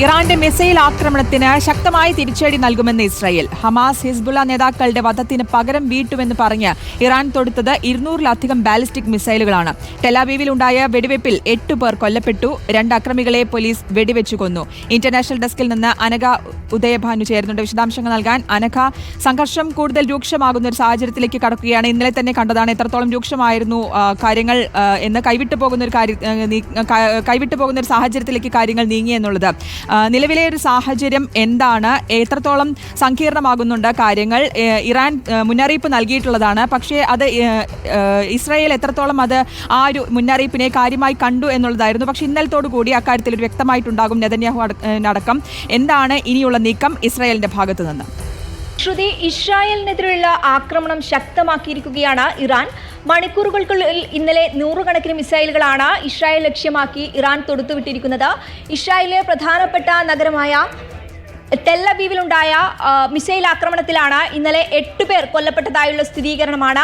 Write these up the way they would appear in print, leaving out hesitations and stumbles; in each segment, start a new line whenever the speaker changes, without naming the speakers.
ഇറാന്റെ മിസൈൽ ആക്രമണത്തിന് ശക്തമായി തിരിച്ചടി നൽകുമെന്ന് ഇസ്രായേൽ. ഹമാസ് ഹിസ്ബുള്ള നേതാക്കളുടെ വധത്തിന് പകരം വീട്ടുമെന്ന് പറഞ്ഞ് ഇറാൻ തൊടുത്തത് 200-ലധികം ബാലിസ്റ്റിക് മിസൈലുകളാണ്. ടെലാവീവിലുണ്ടായ വെടിവെപ്പിൽ 8 പേർ കൊല്ലപ്പെട്ടു. 2 അക്രമികളെ പോലീസ് വെടിവെച്ചു കൊന്നു. ഇന്റർനാഷണൽ ഡെസ്കിൽ നിന്ന് അനഘ ഉദയഭാനു ചേരുന്നുണ്ട് വിശദാംശങ്ങൾ നൽകാൻ. അനഘ, സംഘർഷം കൂടുതൽ രൂക്ഷമാകുന്ന ഒരു സാഹചര്യത്തിലേക്ക് കടക്കുകയാണ്. ഇന്നലെ തന്നെ കണ്ടതാണ് എത്രത്തോളം രൂക്ഷമായിരുന്നു കാര്യങ്ങൾ എന്ന്. കൈവിട്ടു പോകുന്ന ഒരു സാഹചര്യത്തിലേക്ക് കാര്യങ്ങൾ നീങ്ങി എന്നുള്ളത്. നിലവിലെ ഒരു സാഹചര്യം എന്താണ്? എത്രത്തോളം സങ്കീർണമാകുന്നുണ്ട് കാര്യങ്ങൾ? ഇറാൻ മുന്നറിയിപ്പ് നൽകിയിട്ടുള്ളതാണ്. പക്ഷേ അത് ഇസ്രായേൽ എത്രത്തോളം ആ ഒരു മുന്നറിയിപ്പിനെ കാര്യമായി കണ്ടു എന്നുള്ളതായിരുന്നു. പക്ഷേ ഇന്നലത്തോടു കൂടി അക്കാര്യത്തിൽ ഒരു വ്യക്തമായിട്ടുണ്ടാകും നെതന്യാഹു അടക്കം. എന്താണ് ഇനിയുള്ള നീക്കം ഇസ്രായേലിന്റെ ഭാഗത്തു നിന്ന്?
ശ്രുതി, ഇസ്രായേലിനെതിരെയുള്ള ആക്രമണം ശക്തമാക്കിയിരിക്കുകയാണ് ഇറാൻ. മണിക്കൂറുകൾക്കുള്ളിൽ ഇന്നലെ 100 കണക്കിന് മിസൈലുകളാണ് ഇസ്രായേൽ ലക്ഷ്യമാക്കി ഇറാൻ തൊടുത്തുവിട്ടിരിക്കുന്നത്. ഇസ്രായേലിലെ പ്രധാനപ്പെട്ട നഗരമായ ടെല്ലവീവിലുണ്ടായ മിസൈൽ ആക്രമണത്തിലാണ് ഇന്നലെ 8 പേർ കൊല്ലപ്പെട്ടതായുള്ള സ്ഥിരീകരണമാണ്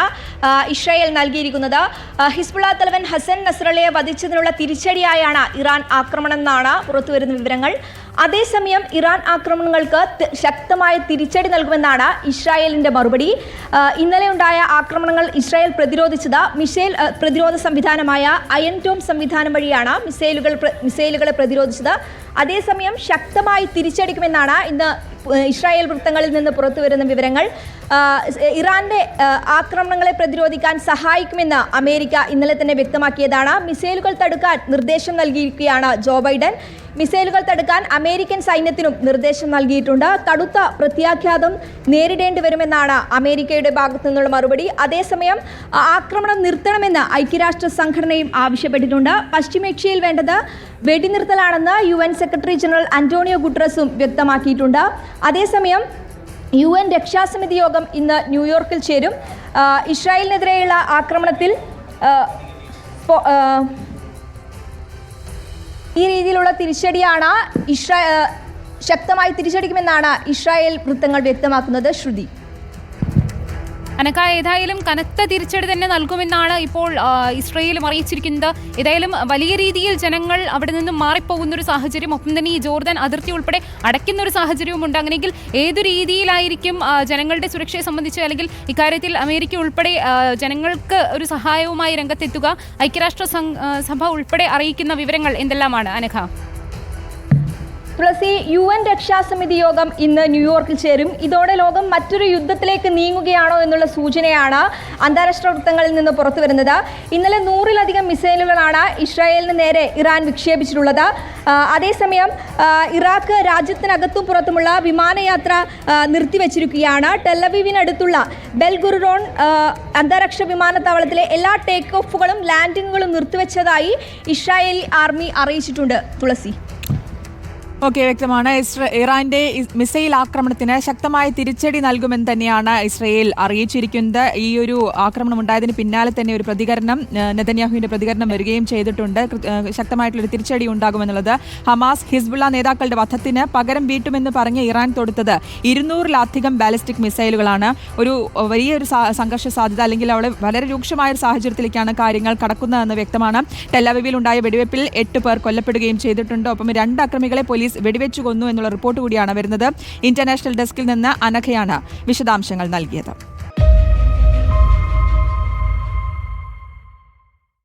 ഇസ്രായേൽ നൽകിയിരിക്കുന്നത്. ഹിസ്ബുള്ള തലവൻ ഹസൻ നസ്രള്ളയെ വധിച്ചതിനുള്ള തിരിച്ചടിയായാണ് ഇറാൻ ആക്രമണം എന്നാണ് പുറത്തുവരുന്ന വിവരങ്ങൾ. അതേസമയം ഇറാൻ ആക്രമണങ്ങൾക്ക് ശക്തമായ തിരിച്ചടി നൽകുമെന്നാണ് ഇസ്രായേലിന്റെ മറുപടി. ഇന്നലെ ഉണ്ടായ ആക്രമണങ്ങൾ ഇസ്രായേൽ പ്രതിരോധിച്ചത് മിസൈൽ പ്രതിരോധ സംവിധാനമായ അയൺ ഡോം സംവിധാനം വഴിയാണ് മിസൈലുകളെ പ്രതിരോധിച്ചത്. അതേസമയം ശക്തമായി തിരിച്ചടിക്കുമെന്നാണ് ഇന്ന് ഇസ്രായേൽ വൃത്തങ്ങളിൽ നിന്ന് പുറത്തുവരുന്ന വിവരങ്ങൾ. ഇറാന്റെ ആക്രമണങ്ങളെ പ്രതിരോധിക്കാൻ സഹായിക്കുമെന്ന് അമേരിക്ക ഇന്നലെ തന്നെ വ്യക്തമാക്കിയതാണ്. മിസൈലുകൾ തടുക്കാൻ നിർദ്ദേശം നൽകിയിരിക്കുകയാണ് ജോ ബൈഡൻ. മിസൈലുകൾ തടുക്കാൻ അമേരിക്കൻ സൈന്യത്തിനും നിർദ്ദേശം നൽകിയിട്ടുണ്ട്. കടുത്ത പ്രത്യാഘാതം നേരിടേണ്ടി വരുമെന്നാണ് അമേരിക്കയുടെ ഭാഗത്തു നിന്നുള്ള മറുപടി. അതേസമയം ആക്രമണം നിർത്തണമെന്ന് ഐക്യരാഷ്ട്ര സംഘടനയും ആവശ്യപ്പെട്ടിട്ടുണ്ട്. പശ്ചിമേഷ്യയിൽ വേണ്ടത് വെടിനിർത്തലാണെന്ന് UN സെക്രട്ടറി ജനറൽ അന്റോണിയോ ഗുട്ടറസും വ്യക്തമാക്കിയിട്ടുണ്ട്. അതേസമയം UN രക്ഷാസമിതി യോഗം ഇന്ന് ന്യൂയോർക്കിൽ ചേരും. ഇസ്രായേലിനെതിരെയുള്ള ആക്രമണത്തിൽ ഈ രീതിയിലുള്ള തിരിച്ചടിയാണ് ശക്തമായി തിരിച്ചടിക്കുമെന്നാണ് ഇസ്രായേൽ വൃത്തങ്ങൾ വ്യക്തമാക്കുന്നത്. ശ്രുതി,
അനക്ക, ഏതായാലും കനത്ത തിരിച്ചടി തന്നെ നൽകുമെന്നാണ് ഇപ്പോൾ ഇസ്രായേലും അറിയിച്ചിരിക്കുന്നത്. ഏതായാലും വലിയ രീതിയിൽ ജനങ്ങൾ അവിടെ നിന്നും മാറിപ്പോകുന്ന ഒരു സാഹചര്യം, ഒപ്പം തന്നെ ഈ ജോർദാൻ അതിർത്തി ഉൾപ്പെടെ അടയ്ക്കുന്ന ഒരു സാഹചര്യവുമുണ്ട്. അങ്ങനെയെങ്കിൽ ഏതു രീതിയിലായിരിക്കും ജനങ്ങളുടെ സുരക്ഷയെ സംബന്ധിച്ച്, അല്ലെങ്കിൽ ഇക്കാര്യത്തിൽ അമേരിക്ക ഉൾപ്പെടെ ജനങ്ങൾക്ക് ഒരു സഹായവുമായി രംഗത്തെത്തുക? ഐക്യരാഷ്ട്ര സഭ ഉൾപ്പെടെ അറിയിക്കുന്ന വിവരങ്ങൾ എന്തെല്ലാമാണ് അനഘ?
തുളസി, UN രക്ഷാസമിതി യോഗം ഇന്ന് ന്യൂയോർക്കിൽ ചേരും. ഇതോടെ ലോകം മറ്റൊരു യുദ്ധത്തിലേക്ക് നീങ്ങുകയാണോ എന്നുള്ള സൂചനയാണ് അന്താരാഷ്ട്ര വൃത്തങ്ങളിൽ നിന്ന് പുറത്തു വരുന്നത്. ഇന്നലെ 100-ലധികം മിസൈലുകളാണ് ഇസ്രായേലിന് നേരെ ഇറാൻ വിക്ഷേപിച്ചിട്ടുള്ളത്. അതേസമയം ഇറാഖ് രാജ്യത്തിനകത്തും പുറത്തുമുള്ള വിമാനയാത്ര നിർത്തിവച്ചിരിക്കുകയാണ്. ടെല്ലവീവിനടുത്തുള്ള ബെൽഗുറിയോൺ അന്താരാഷ്ട്ര വിമാനത്താവളത്തിലെ എല്ലാ ടേക്ക് ഓഫുകളും ലാൻഡിങ്ങുകളും നിർത്തിവെച്ചതായി ഇസ്രായേലി ആർമി അറിയിച്ചിട്ടുണ്ട്. തുളസി,
ഓക്കെ, വ്യക്തമാണ്. ഇറാന്റെ മിസൈൽ ആക്രമണത്തിന് ശക്തമായ തിരിച്ചടി നൽകുമെന്ന് തന്നെയാണ് ഇസ്രായേൽ അറിയിച്ചിരിക്കുന്നത്. ഈ ഒരു ആക്രമണം ഉണ്ടായതിന് പിന്നാലെ തന്നെ ഒരു പ്രതികരണം, നെതന്യാഹുവിന്റെ പ്രതികരണം വരികയും ചെയ്തിട്ടുണ്ട്. ശക്തമായിട്ടുള്ളൊരു തിരിച്ചടി ഉണ്ടാകുമെന്നുള്ളത്. ഹമാസ് ഹിസ്ബുള്ള നേതാക്കളുടെ വധത്തിന് പകരം വീട്ടുമെന്ന് പറഞ്ഞ് ഇറാൻ തൊടുത്തത് 200-ലധികം ബാലിസ്റ്റിക് മിസൈലുകളാണ്. ഒരു വലിയൊരു സംഘർഷ സാധ്യത, അല്ലെങ്കിൽ അവിടെ വളരെ രൂക്ഷമായ ഒരു സാഹചര്യത്തിലേക്കാണ് കാര്യങ്ങൾ കടക്കുന്നതെന്ന് വ്യക്തമാണ്. ടെല്ലവീവിൽ ഉണ്ടായ വെടിവെപ്പിൽ 8 പേർ കൊല്ലപ്പെടുകയും ചെയ്തിട്ടുണ്ട്. ഒപ്പം 2 അക്രമികളെ പോലീസ് വെടിവെച്ചു കൊന്നു എന്നുള്ള റിപ്പോർട്ട് കൂടിയാണ് വരുന്നത്. ഇന്റർനാഷണൽ ഡെസ്കിൽ നിന്ന് അനഘയാണ് വിശദാംശങ്ങൾ നൽകിയത്.